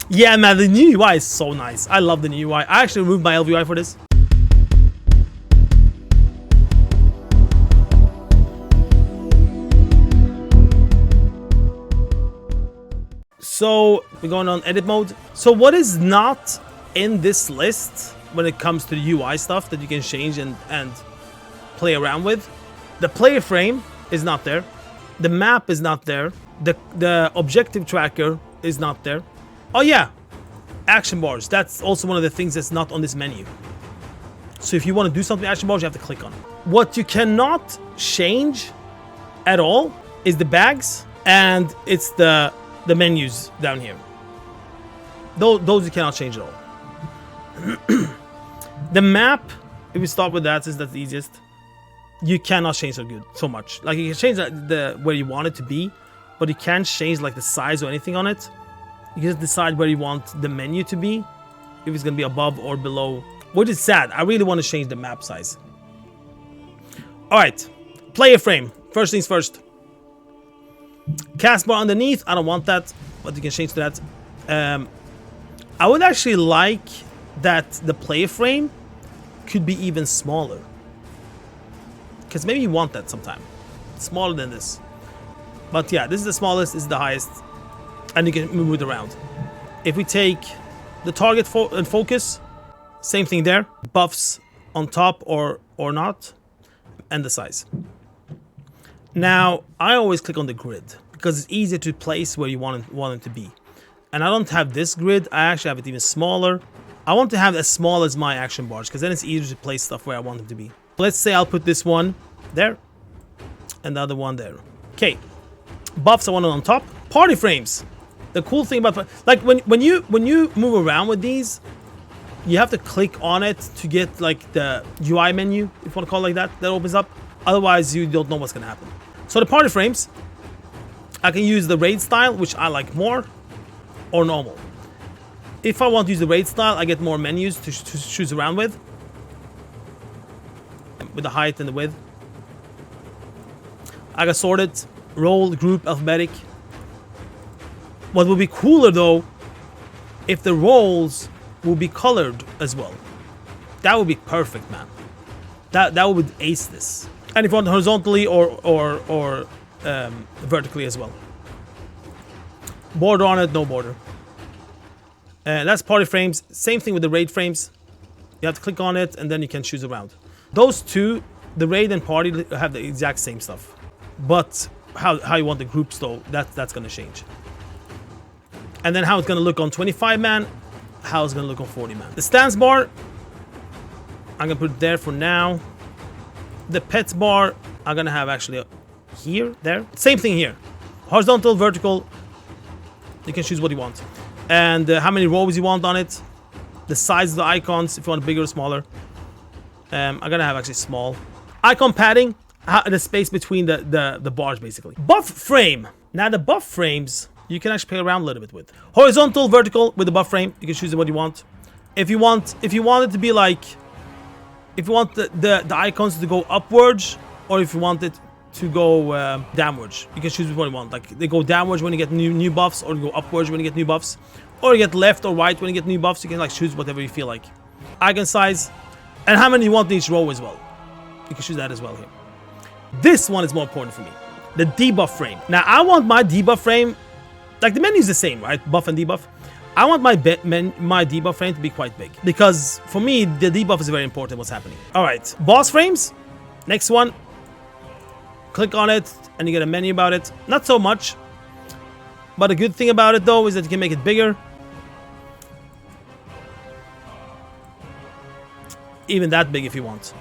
Yeah, man, the new UI is so nice. I love the new UI. I actually removed my LVI for this. So we're going on edit mode. So what is not in this list when it comes to the UI stuff that you can change and play around with? The player frame is not there. The map is not there. The objective tracker is not there. Oh yeah, action bars. That's also one of the things that's not on this menu. So if you want to do something with action bars, you have to click on it. What you cannot change at all is the bags, and it's the menus down here. Those you cannot change at all. The map, if we start with that, since that's the easiest, you cannot change so much. Like, you can change the where you want it to be, but you can't change like the size or anything on it. You can just decide where you want the menu to be, if it's gonna be above or below, which is sad. I really want to change the map size. All right, player frame. First things first. Cast bar underneath, I don't want that, but you can change to that. I would actually like that the player frame could be even smaller, because maybe you want that sometime. Smaller than this. But yeah, this is the smallest, this is the highest, and you can move it around. If we take the target and focus, same thing there. Buffs on top or not, and the size. Now, I always click on the grid because it's easier to place where you want it to be. And I don't have this grid, I actually have it even smaller. I want to have it as small as my action bars, because then it's easier to place stuff where I want them to be. Let's say I'll put this one there, and the other one there. Okay, buffs I want it on top. Party frames. The cool thing about, like, when you move around with these, you have to click on it to get like the UI menu, if you want to call it like that, that opens up. Otherwise, you don't know what's gonna happen. So the party frames, I can use the raid style, which I like more, or normal. If I want to use the raid style, I get more menus to choose around with the height and the width. I got sorted, role, group, alphabetic. What would be cooler though, if the roles will be colored as well. That would be perfect, man. That would ace this. And if you want horizontally or vertically as well. Border on it, no border. That's party frames. Same thing with the raid frames. You have to click on it and then you can choose around. Those two, the raid and party, have the exact same stuff. But how you want the groups though, that's gonna change. And then how it's gonna look on 25 man, how it's gonna look on 40 man. The stance bar, I'm gonna put it there for now. The pets bar, I'm gonna have actually here, there. Same thing here. Horizontal, vertical. You can choose what you want. And how many rows you want on it. The size of the icons, if you want bigger or smaller. I'm gonna have actually small. Icon padding, the space between the bars basically. Buff frame. Now the buff frames, you can actually play around a little bit with. Horizontal, vertical with the buff frame. You can choose what you want. If you want it to be like, if you want the icons to go upwards, or if you want it to go downwards, you can choose what you want. Like, they go downwards when you get new buffs, or go upwards when you get new buffs, or you get left or right when you get new buffs. You can like choose whatever you feel like. Icon size, and how many you want in each row as well. You can choose that as well here. This one is more important for me. The debuff frame. Now I want my debuff frame, like the menu is the same, right? Buff and debuff. I want my debuff frame to be quite big, because for me the debuff is very important. What's happening? All right, boss frames. Next one. Click on it and you get a menu about it. Not so much, but a good thing about it though is that you can make it bigger. Even that big if you want.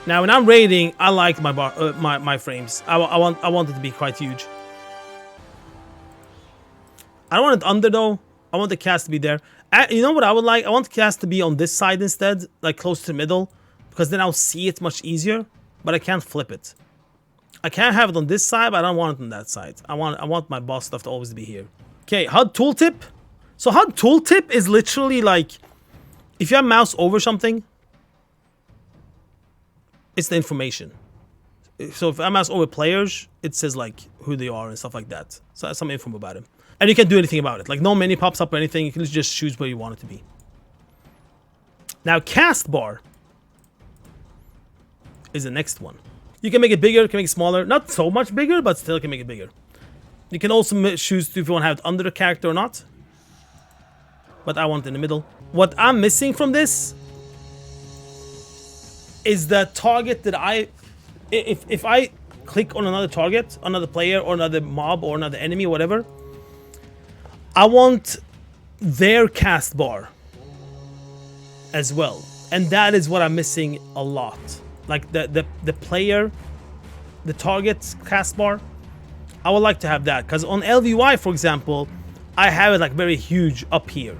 Now when I'm raiding, I like my frames. I want it to be quite huge. I don't want it under though. I want the cast to be there. You know what I would like? I want the cast to be on this side instead, like close to the middle, because then I'll see it much easier. But I can't flip it. I can't have it on this side, but I don't want it on that side. I want my boss stuff to always be here. Okay, HUD tooltip. So HUD tooltip is literally like, if you have mouse over something, it's the information. So if I mouse over players, it says like who they are and stuff like that. So some info about them. And you can't do anything about it. Like, no menu pops up or anything. You can just choose where you want it to be. Now, cast bar is the next one. You can make it bigger, you can make it smaller. Not so much bigger, but still can make it bigger. You can also choose if you want to have it under the character or not. But I want it in the middle. What I'm missing from this is the target that if I click on another target, another player or another mob or another enemy or whatever, I want their cast bar as well. And that is what I'm missing a lot. Like the player, the target's cast bar, I would like to have that. Because on LVY, for example, I have it like very huge up here.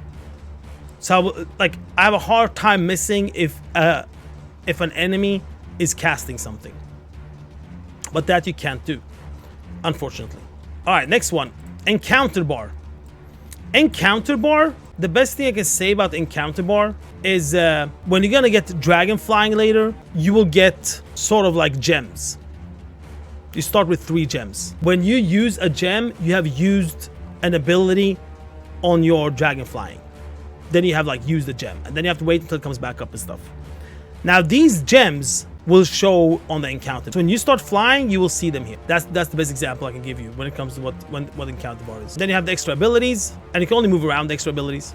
So I have a hard time missing if an enemy is casting something. But that you can't do, unfortunately. Alright, next one. Encounter bar. Encounter bar, the best thing I can say about encounter bar is when you're gonna get dragon flying later, you will get sort of like gems. You start with 3 gems. When you use a gem, you have used an ability on your dragon flying. Then you have like used the gem, and then you have to wait until it comes back up and stuff. Now these gems will show on the encounter. So when you start flying, you will see them here. That's the best example I can give you when it comes to what encounter bar is. Then you have the extra abilities, and you can only move around the extra abilities.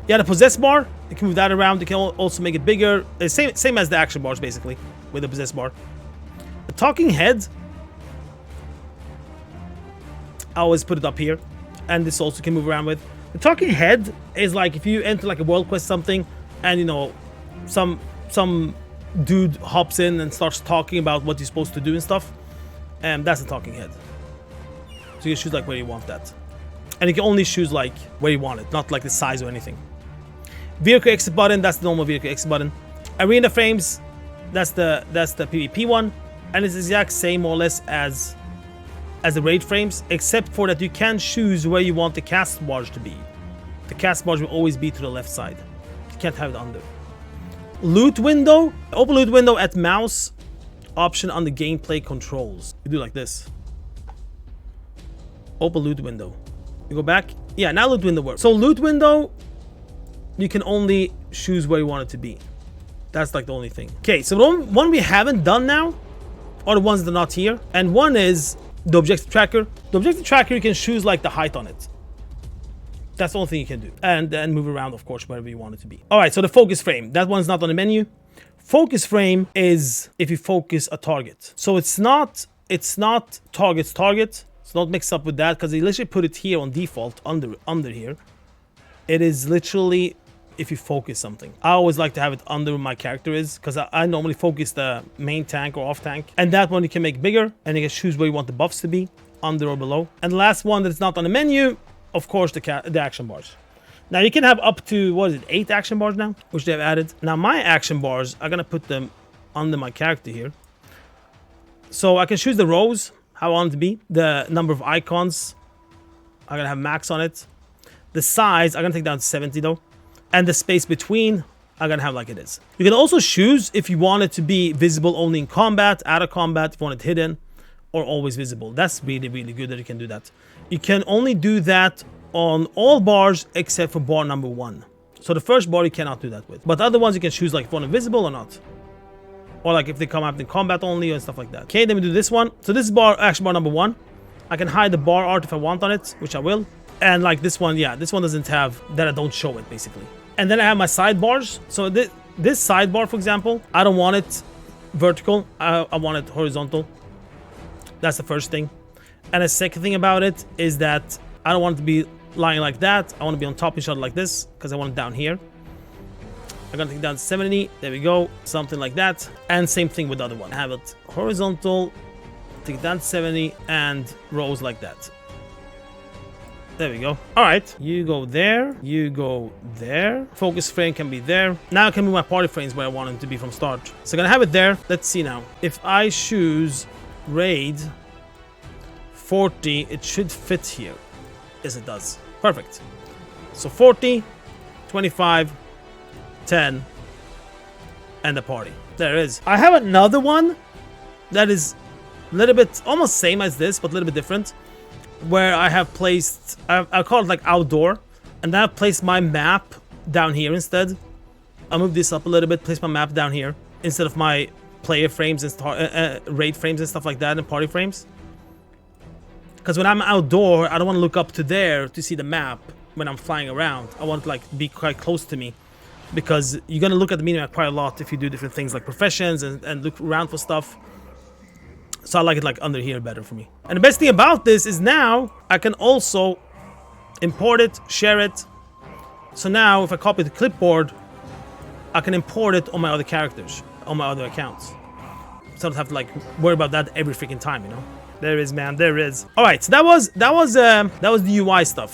Yeah, the possess bar, you can move that around. You can also make it bigger. Same as the action bars, basically, with the possess bar. The talking head, I always put it up here, and this also can move around with. The talking head is like if you enter like a world quest something, and you know, some dude hops in and starts talking about what you're supposed to do and stuff, and that's the talking head. So you choose like where you want that, and you can only choose like where you want it, not like the size or anything. Vehicle exit button, that's the normal vehicle exit button. Arena frames, that's the PvP one, and it's the exact same more or less as the raid frames, except for that you can choose where you want the cast bars to be. The cast bars will always be to the left side. You can't have it under. Loot window, open loot window at mouse option on the gameplay controls. You do like this. Open loot window. You go back. Yeah, now loot window works. So loot window, you can only choose where you want it to be. That's like the only thing. Okay, so the one we haven't done now are the ones that are not here. And one is the objective tracker. The objective tracker, you can choose like the height on it. That's the only thing you can do. And then move around, of course, wherever you want it to be. All right, so the focus frame. That one's not on the menu. Focus frame is if you focus a target. So it's not target's target. It's not mixed up with that because they literally put it here on default under here. It is literally if you focus something. I always like to have it under where my character is because I normally focus the main tank or off tank. And that one you can make bigger and you can choose where you want the buffs to be, under or below. And the last one that's not on the menu, of course, the action bars. Now you can have up to, what is it, 8 action bars now, which they have added. Now my action bars, I'm gonna put them under my character here. So I can choose the rows, how I want it to be. The number of icons, I'm gonna have max on it. The size, I'm gonna take down to 70 though. And the space between, I'm gonna have like it is. You can also choose if you want it to be visible only in combat, out of combat, if you want it hidden, or always visible. That's really, really good that you can do that. You can only do that on all bars except for bar number 1. So the first bar you cannot do that with. But the other ones you can choose like if you want it visible or not. Or like if they come out in combat only and stuff like that. Okay, then we do this one. So this is action bar number 1. I can hide the bar art if I want on it, which I will. And like this one, yeah, this one doesn't have that, I don't show it basically. And then I have my sidebars. So this sidebar, for example, I don't want it vertical. I want it horizontal. That's the first thing. And the second thing about it is that I don't want it to be lying like that. I want to be on top and shot like this because I want it down here. I'm gonna take it down to 70. There we go. Something like that. And same thing with the other one. I have it horizontal, take it down to 70, and rows like that. There we go. All right. You go there. You go there. Focus frame can be there. Now I can move my party frames where I want them to be from start. So I'm gonna have it there. Let's see now. If I choose raid 40, it should fit here. Yes, it does. Perfect. So 40, 25, 10, and the party. There it is. I have another one that is a little bit almost same as this, but a little bit different. where I have placed, I call it like outdoor, and then I've placed my map down here instead. I'll move this up a little bit, place my map down here instead of my player frames and raid frames and stuff like that, and party frames. Because when I'm outdoor, I don't want to look up to there to see the map when I'm flying around. I want it to like be quite close to me, because you're gonna look at the minimap quite a lot if you do different things like professions and look around for stuff. So I like it like under here better for me. And the best thing about this is now I can also import it, share it. So now if I copy the clipboard, I can import it on my other characters, on my other accounts. So I don't have to like worry about that every freaking time, you know? There is, man, there is. All right, so that was the UI stuff.